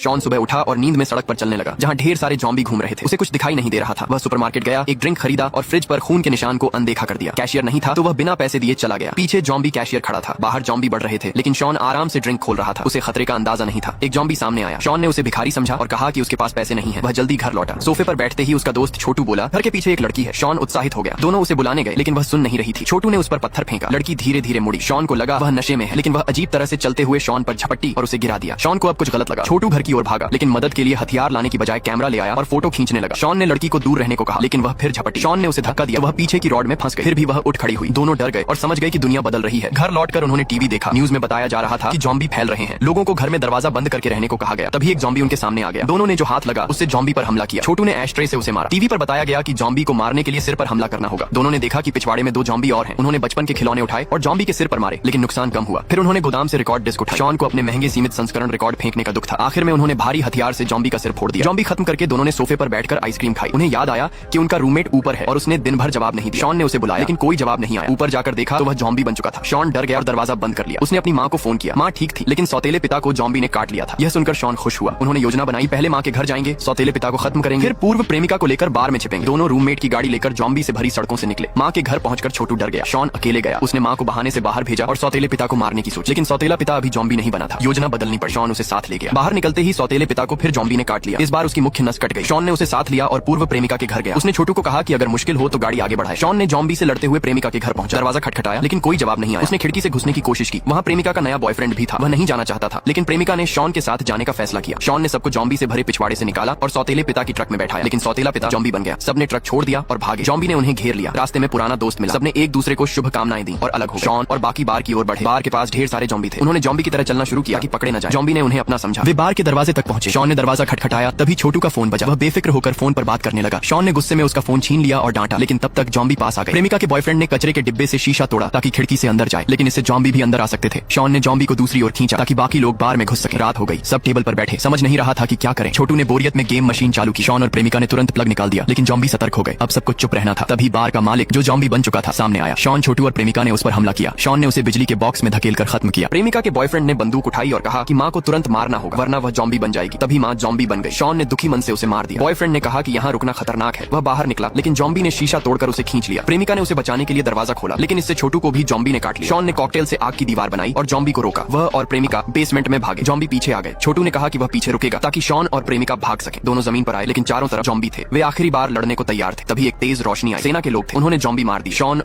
Shawn सुबह उठा और नींद में सड़क पर चलने लगा जहाँ ढेर सारे जॉम्बी घूम रहे थे। उसे कुछ दिखाई नहीं दे रहा था। वह सुपरमार्केट गया, एक ड्रिंक खरीदा और फ्रिज पर खून के निशान को अनदेखा कर दिया। कैशियर नहीं था तो वह बिना पैसे दिए चला गया। पीछे जॉम्बी कैशियर खड़ा था। बाहर जॉम्बी बढ़ रहे थे लेकिन शॉन आराम से ड्रिंक खोल रहा था। उसे खतरे का अंदाजा नहीं था। एक जॉम्बी सामने आया। शॉन ने उसे भिखारी समझा और कहा कि उसके पास पैसे नहीं है। वह जल्दी घर लौटा। सोफे पर बैठते ही उसका दोस्त छोटू बोला, घर के पीछे एक लड़की है। शॉन उत्साहित हो गया। दोनों उसे बुलाने गए लेकिन वह सुन नहीं रही थी। छोटू ने उस पर पत्थर फेंका। लड़की धीरे धीरे मुड़ी। शॉन को लगा वह नशे में है लेकिन वह अजीब तरह से चलते हुए शॉन पर झपट्टी और उसे गिरा दिया। शॉन को अब कुछ गलत लगा। छोटू घर की ओर भागा लेकिन मदद के लिए हथियार लाने की बजाय कैमरा ले आया और फोटो खींचने लगा। शॉन ने लड़की को दूर रहने को कहा लेकिन वह फिर झपटी। शॉन ने उसे धक्का दिया। वह पीछे की रॉड में फंस गई। फिर भी वह उठ खड़ी हुई। दोनों डर गए और समझ गए कि दुनिया बदल रही है। घर लौटकर उन्होंने टीवी देखा। न्यूज में बताया जा रहा था कि जॉम्बी फैल रहे हैं। लोगों को घर में दरवाजा बंद करके रहने को कहा गया। तभी एक जॉम्बी उनके सामने आ गया। दोनों ने जो हाथ लगा उससे जॉम्बी पर हमला किया। छोटू ने एस्ट्रे से उसे मारा। टीवी पर बताया गया कि जॉम्बी को मारने के लिए सिर पर हमला करना होगा। दोनों ने देखा कि पिछवाड़े में 2 जॉम्बी और हैं। उन्होंने बचपन के खिलौने उठाए और जॉम्बी के सिर पर मारे लेकिन नुकसान कम हुआ। फिर उन्होंने गोदाम से रिकॉर्ड डिस्क उठाई। शॉन को अपने महंगे सीमित संस्करण रिकॉर्ड फेंकने का दुख था। आखिर में उन्होंने भारी हथियार से जॉम्बी का सिर फोड़ दिया। जॉम्बी खत्म करके दोनों ने सोफे पर बैठकर आइसक्रीम खाई। उन्हें याद आया कि उनका रूममेट ऊपर है और उसने दिन भर जवाब नहीं दिया। शॉन ने उसे बुलाया लेकिन कोई जवाब नहीं आया। ऊपर जाकर देखा तो वह जॉम्बी बन चुका था। शॉन डर गया और दरवाजा बंद कर लिया। उसने अपनी माँ को फोन किया। माँ ठीक थी लेकिन सौतेले पिता को जॉम्बी ने काट लिया था। यह सुनकर शॉन खुश हुआ। उन्होंने योजना बनाई, पहले माँ के घर जाएंगे, सौतेले पिता को खत्म करेंगे, फिर पूर्व प्रेमिका को लेकर बार में छिपेंगे। दोनों रूममेट की गाड़ी लेकर जॉम्बी से भरी सड़कों से निकले। माँ के घर पहुंचकर छोटू डर गया। शॉन अकेले गया। उसने माँ को बहाने से बाहर भेजा और सौतेले पिता को मारने की सोची लेकिन सौतेला पिता अभी जॉम्बी नहीं बना था। योजना बदलनी पड़ी। शॉन उसे साथ ले गया। बाहर निकलते ही सौतेले पिता को फिर जॉम्बी ने काट लिया। इस बार उसकी मुख्य नस कट गई। शॉन ने उसे साथ लिया और पूर्व प्रेमिका के घर गया। उसने छोटू को कहा कि अगर मुश्किल हो तो गाड़ी आगे बढ़ाए। शॉन ने जॉम्बी से लड़ते हुए प्रेमिका के घर पहुंचा। दरवाजा खटखटाया लेकिन कोई जवाब नहीं आया। उसने खिड़की से घुसने की कोशिश की। वहाँ प्रेमिका का नया बॉयफ्रेंड भी था। वह नहीं जाना चाहता था लेकिन प्रेमिका ने शॉन के साथ जाने का फैसला किया। शॉन ने सबको जॉम्बी से भरे पिछवाड़े से निकाला और सौतेले पिता की ट्रक में बैठाया लेकिन सौतेला पिता जॉम्बी बन गया। सबने ट्रक छोड़ दिया और भागे। जॉम्बी ने उन्हें घेर लिया। रास्ते में पुराना दोस्त मिला। सबने एक दूसरे को शुभकामनाएं दी और अलग हो गए। शॉन और बाकी बार की ओर बढ़े। बार के पास ढेर सारे जॉम्बी थे। उन्होंने जॉम्बी की तरह चलना शुरू किया कि पकड़े न जाए। जॉम्बी ने उन्हें अपना समझा। वे बार के दरवाजे तक पहुंचे। शॉन ने दरवाजा खटखटाया। तभी छोटू का फोन बजा। वह बेफिक्र होकर फोन पर बात करने लगा। शॉन ने गुस्से में उसका फोन छीन लिया और डांटा लेकिन तब तक जॉम्बी पास आ गए। प्रेमिका के बॉयफ्रेंड ने कचरे के डिब्बे से शीशा तोड़ा ताकि खिड़की से अंदर जाए लेकिन इससे जॉम्बी भी अंदर आ सकते थे। शॉन ने जॉम्बी को दूसरी ओर खींचा ताकि बाकी लोग बार में घुस सके। रात हो गई। सब टेबल पर बैठे समझ नहीं रहा था कि क्या करें। छोटू ने बोरियत में गेम मशीन चालू की। शॉन और प्रेमिका ने तुरंत प्लग निकाल दिया लेकिन जॉम्बी सतर्क हो गए। अब सबको चुप रहना था। तभी बार का मालिक जो जॉम्बी बन चुका था सामने आया। शॉन, छोटू और प्रेमिका ने उस पर हमला किया। शॉन ने उसे बिजली के बॉक्स में धकेलकर खत्म किया। प्रेमिका के बॉयफ्रेंड ने बंदूक उठाई और कहा कि माँ को तुरंत मारना होगा वरना वह जॉम्बी बन जाएगी। तभी माँ जॉम्बी बन गई। शॉन ने दुखी मन से उसे मार दिया। बॉयफ्रेंड ने कहा कि यहाँ रुकना खतरनाक है। वह बाहर निकला लेकिन जॉम्बी ने शीशा तोड़कर उसे खींच लिया। प्रेमिका ने उसे बचाने के लिए दरवाजा खोला लेकिन इससे छोटू को भी जॉम्बी ने काट लिया। शॉन ने कॉकटेल से आग की दीवार बनाई और जॉम्बी को रोका। वह और प्रेमिका बेसमेंट में भागे। जॉम्बी पीछे आ गए। छोटू ने कहा कि वह पीछे रुकेगा ताकि शॉन और प्रेमिका भाग सके। दोनों जमीन पर आए लेकिन चारों तरफ जॉम्बी थे। वे आखिरी बार लड़ने को तैयार थे। तभी एक तेज रोशनी आई। सेना के लोग थे। उन्होंने जॉम्बी मार दी। शॉन